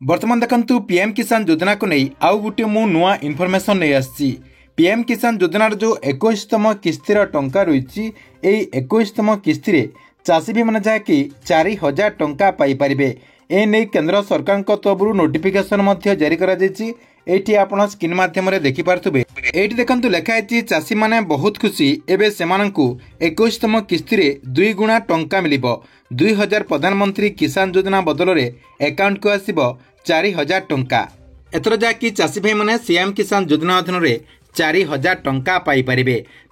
बर्तमान देखंतु पीएम किसान योजना को नहीं आउ गोटे मु नुआ इनफॉरमेशन नहीं आसी। पीएम किसान योजनार जो 21तम किस्तिर टंका रही 21तम किस्ती चाषी भी मैंने जहाँकि 4000 टंका पाइपर। ए नहीं केंद्र सरकार तरफ नोटिफिकेशन जारी करा एठी आपण स्क्रीन माध्यम देखिपे। एठी देखंतु लिखाई चाषी माने बहुत खुशी एबे सेमानंकु 21तम किस्ती 2 गुणा टंका मिलिबो। 2000 प्रधानमंत्री किसान योजना बदल में अकाउंट को आसिबो 4000 टंका। एथर जाकि चाषी भाई माने सीएम किसान योजना अधीन में 4000 टंका पाइपर।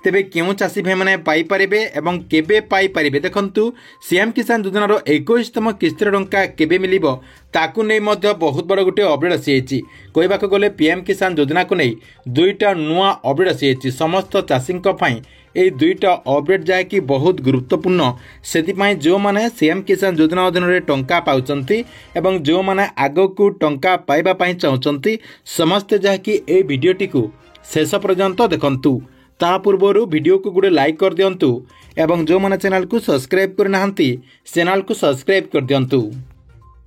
तेबे क्यों चाषी भाई माने पाइपर एवं केबे पाइपर देखंतु सीएम किसान योजनार 21तम किस्ती टंका केबे मिलिबो ताकू नहीं मध्य बहुत बड़ गोटे अपडेट आसी। कहवाक गले पीएम किसान योजना को नहीं दुईटा नुआ अपडेट आसी। समस्त चाषी ये दुईटा अपडेट जहाँकि बहुत गुरुत्वपूर्ण से जो माने सीएम किसान योजना अधीन में टंका पाउचंती एवं जो माने आगो को टंका पाइबा पई चाहउचंती समस्त जहाँकि ए वीडियोटी को शेष पर्यंत देखंतु। ता पूर्व वीडियो को गोटे लाइक कर दियंतु एवं जो माने चैनल को सब्सक्राइब कर नाहंती चैनल को सब्सक्राइब कर दियंतु।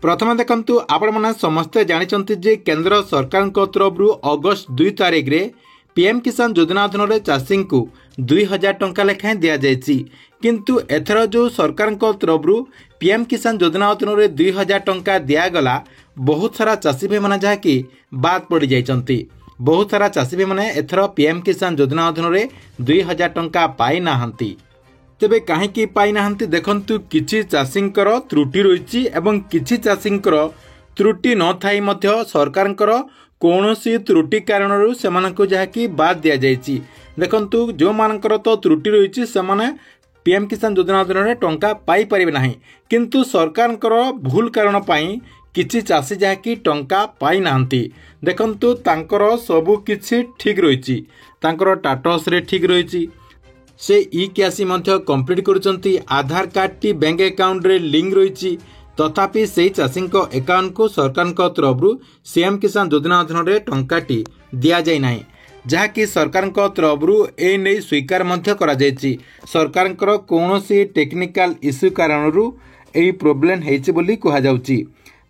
प्रथम देखंतु आपण माने समस्ते जानिचंती जे केंद्र सरकार तरफ अगस्त 2 तारिख रे पीएम किसान योजना अधीन में चाषी को 2000 टंका लेखाएं दि जाएगी। किंतु एथर जो सरकार तरफ पीएम किसान योजना अधीन में 2000 टंका दिगला बहुत सारा चाषी भाई मैंने जहाँकि बाद पड़ जाइछंती। बहुत सारा चाषी भाई मैंने एथर पीएम किसान योजना अधीन में 2000 टंका पाई नाहंती। तेबे कहीं पाई नाहंती देखंतु किछि चाषींकर त्रुटि रही एवं किछि चाषींकर त्रुटि न थाई मध्य सरकारंकर कौनसी त्रुटि कारण से जहाँकि बाद दि जाइए। देखंतु जो मानकर तो त्रुटि रही से पीएम किसान योजना अधीन में टंका पाई परिबे नाही। किंतु सरकारंकर भूल कारण पाई किछि चाषी जहाँकि टंका पाई नाहंती। देखंतु तांकर सबु किछि ठीक रही तांकर टाटस रे ठीक रही से ई केसी मध्य कंप्लीट करुचंती। आधार कार्ड टी बैंक अकाउंट रे लिंक रही तथापि से चाषी अकाउंट को सरकार तरफ सीएम किसान योजना अधीन में टंकाटी दि जाए ना जहाँकि सरकार तरफ ए नहीं स्वीकार करा जायछि। सरकार कौन टेक्निकल इश्यू कारण यही प्रोब्लेम होइछि बोली कहा जाउछि।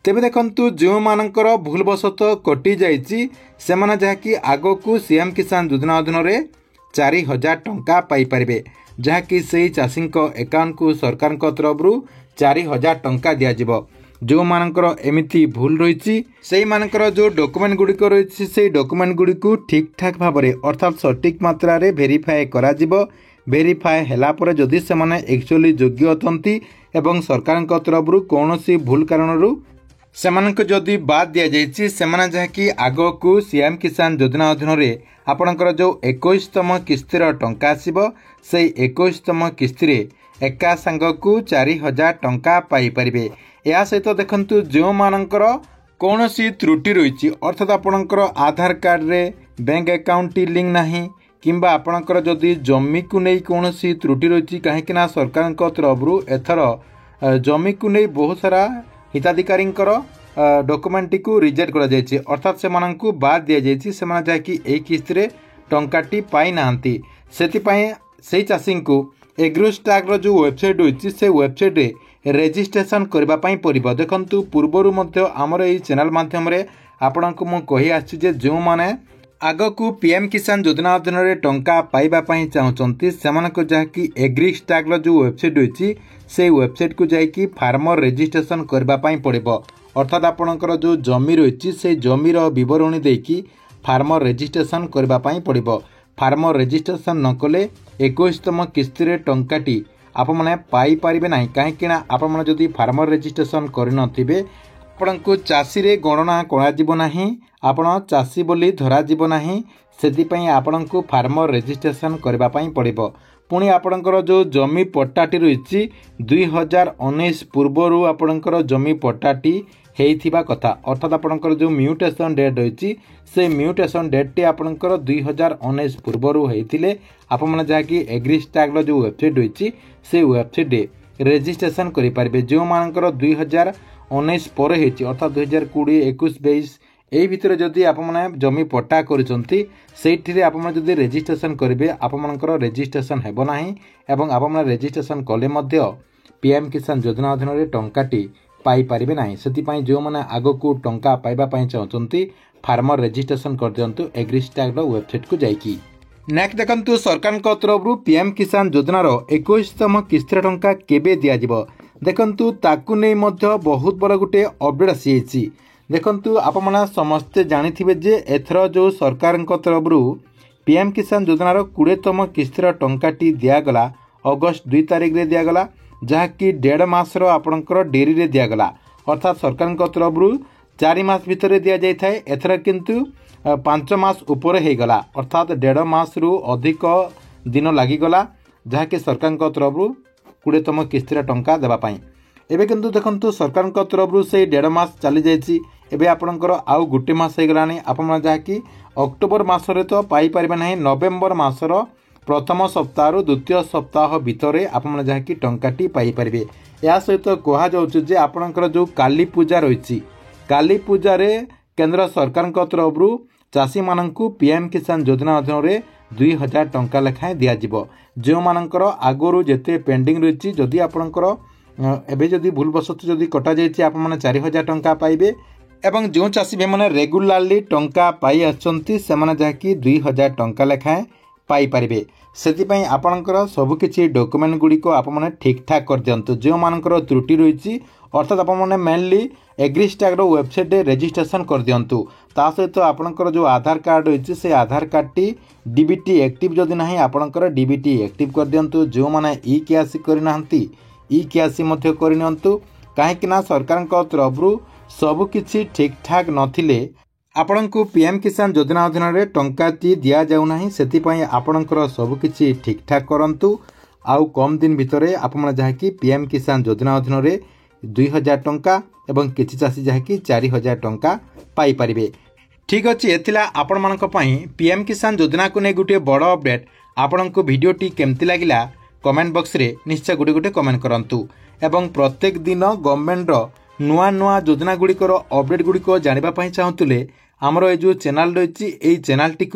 तेबे देखंतु जो मानकर भूलवशत कटि जाइछि सेमाने जहाँकि आगो को सीएम किसान योजना अधीन में 4000 टंका पाइपर जहाँकि से चाषी अकाउंट को सरकार तरफ 4000 टंका दिया। जो मानकर एमिति भूल रही से मानकर जो डॉक्यूमेंट गुड़िक रही से डॉक्यूमेंट गुड़ी को ठीक ठाक भाव में अर्थात सटीक मात्रा रे वेरीफाए करा जिवो। वेरीफाए हैला परे जदि से माने एक्चुअली योग्य अथंती एवं सरकार तरफ कौन भूल कारण सेमानक जदि बाद दि जाइए सेमाने जहाँकि आगो को सीएम किसान योजना अधीन में आपणकर जो 21तम किस्तीर टंका आसिबो से 21तम किस्ती एका सांग को 4000 टंका पाइपर। या सहित देखंतु जो मानकर कौन त्रुटि रही अर्थात आपणकर आधार कार्ड रे बैंक अकाउंट लिंक नाही किंबा आपणकर जदि जमी को नहीं कौन त्रुटि रही कहीं सरकार तरफ एथर जमी को नहीं बहुत सारा हिताधिकारी डॉक्यूमेंट को रिजेक्ट करा जायछि अर्थात से माननकु बाद दिया जायछि से माने जाकि ए किस्ती रे टंकाटी पाई नाहंती। सेतिपई से चाषी को एग्रोस्टाक रो जो वेबसाइट होइछि से वेबसाइट रे रेजिस्ट्रेशन करबा पई पड़िबो। देखंतु पूर्वरु मध्य हमर एई चैनल माध्यम रे आपनकु मु कहि आछि जे जो माने आगो को पीएम किसान योजना अधीन में टंका पाइबा पई चाहउचंती सेमानक जहाँकि एग्रीस्टाक रो जो वेबसाइट होइछि से वेबसाइट को जाइकी फार्मर रेजिस्ट्रेशन करबा पई पड़िबो। अर्थात आपणकर जो जमी रही से जमीर बरणी देकी फार्मर रेजिस्ट्रेशन करबा पई पड़िबो। फार्मर रेजिस्ट्रेशन न कले 21तम किस्ती रे टंकाटी आपण माने पाई परिबे नाही कहीं आपण माने जदि फार्मर रेजिस्ट्रेशन करिनथिबे आपणको चाषी रे गणना करा जिवो नाही आपण चाषी बोली धरा जिवो नाही सेदिपई आपणको फार्मर रेजिस्ट्रेशन करबा पई पड़िबो। पुणी आपणकर जो जमी पट्टाटी रही 2019 पूर्वरु आपणकर जमी पट्टाटी हेइथिबा कथा अर्थात आपणकर जो म्यूटेशन डेट रही से म्यूटेशन डेट टी आपणकर 2019 पूर्वरु हेइथिले आपण माने जहाँकि एग्रीस्टाक जो वेबसाइट रही से वेबसाइट रे रेजिस्ट्रेशन करि पारबे। जो मानकर 2019 पर हेछि अर्थात 2020 21 22 एई भितर जदि आप जमी पट्टा करिसंती सेठी आप जदि रेजिस्ट्रेशन करेंगे आपमनकर रेजिस्ट्रेशन हेबो नाही एवं आप रेजिस्ट्रेशन कले मध्य पीएम किसान योजना अधीन में टंकाटी पाइपारे ना से जो मैंने आग को टंका पाइबापी चाहते फार्मर रेजिस्ट्रेशन कर दिंतु एग्रीस्टार वेबसाइट को जाकि। नेक्स्ट देखंतु सरकार तरफ पीएम किसान योजनार 21तम किस्तिर टंका केबे दिया जिवो देखंतु ताकु नै मध्य बहुत बड़ गोटे अपडेट आसी। देखंतु आपमना समस्ते जानिथिबे जे एथर जो सरकार तरफ पीएम किसान योजनार 20तम किस्तिर टंकाटी दियागला अगस्त 2 तारिख रे दियागला जहाँकि 1.5 मासर आपणकर डेरी रे दियागला अर्थात सरकार तरफ 4 मास भितर दिया जाय थाए एथर किंतु 5 मास ऊपर हो गला अर्थात 1.5 मास रु अधिक दिन लगिगला जहाँकि सरकार तरफ 20तम किस्तिर टंका देवाई। एवं किंतु देखंतु सरकार तरफ से 1.5 मास चली जाइए एवं आपणकर आउ गोटे मास हो गलानी आपण जहाँकि अक्टोबर मासरे तो पाइपर ना नवेम्बर मासर प्रथम सप्ताह द्वितीय सप्ताह भितर आपण जहाँकि टंकाटी पाइपर। या सहित कहुचे आपणकर जो काली पूजा रही काली पूजा रे केंद्र सरकार तरफ चाषी मानू पीएम किसान योजना अधीन 2000 टंका लेखाएं दिज्व जो मानकर आगु जिते पेंडिंग रही जदि आपणकर एवं जदि भूलवशत जदि कटा जाइए आप 4000 टंका पाइबे एवं जो चाषी भाई मैंने रेगुलारली टंका पाई आछंती सेमाने जहाँकि 2000 टंका लेखाएं पाइपारे से आपणकर सबकि डॉक्यूमेंट गुड़िक आपने ठीक ठाक कर दिंतु जो मानकर त्रुटि रही अर्थात आपने मेनली एग्रीस्टार वेबसाइट रेजिस्ट्रेशन कर दिंतु ता सहित आपणकर जो आधार कार्ड रही से आधार कार्डटी डीबीटी एक्टिव जदि ना आपणकर डीबीटी एक्टिव कर दिंतु जो मैंने ई केआईसी करना ई केआईसी करनियंतु कहीं सरकार तरफ सबकि ठीक ठाक नथिले आपणको पीएम किसान योजना अधीन टंकाटी दि जाऊना से आपणकर सबकि ठीक ठाक करंतु आउ कम दिन भितर आप जहाँकि पीएम किसान योजना अधीन 2000 टंका एवं किछि चाषी जहाँकि 4000 टंका पाइपारे। ठीक अच्छे एथिला आपण मानक पई पीएम किसान योजना को नहीं गोटे बड़ अपडेट आपण को वीडियोटी केमती लगिला कमेंट बॉक्स रे निश्चय गोटे गोटे कमेंट करंतु एवं प्रत्येक दिन गवर्नमेंट नुआ नुआ योजना गुड़िकर अपडेट गुड़िक जानापी चाहूले आमर ये जो चैनल रही यही चैनल टी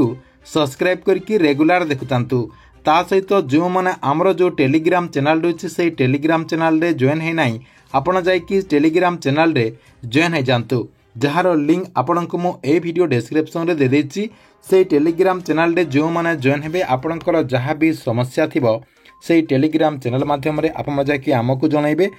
सब्सक्राइब करके रेगुलर देखुतांतु ता सहित जो मैंने आमर जो टेलीग्राम चैनल रही से टेलीग्राम चैनल रे जॉइन है ना आपण जाइए टेलीग्राम चैनल रे जॉइन हो जातु जार लिंक आपण को मुझे वीडियो डिस्क्रिप्शन रे दे देछि से टेलीग्राम चैनल रे जो मैंने जॉइन हेबे आपणकर जहाँ भी समस्या थिबो से टेलीग्राम चैनल माध्यम आप जाकि आमको जनइबे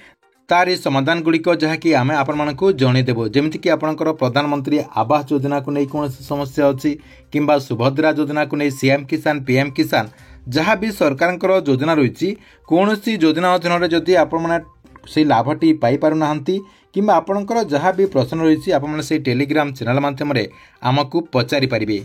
तारी समाधान गुड़िक जहाँकि आम आपको जनईदेव जमीक आपंकर प्रधानमंत्री आवास योजना को नहीं कौन समस्या अच्छी किंबा सुभद्रा योजना को नहीं सीएम किसान पीएम किसान जहाँ भी सरकार योजना रही कौन सी योजना अधीन जदि आप से लाभटी पाइना कि आपंकर जहाँ भी प्रश्न रही आप टेलीग्राम चैनल माध्यम आमको पचारि पारिबे।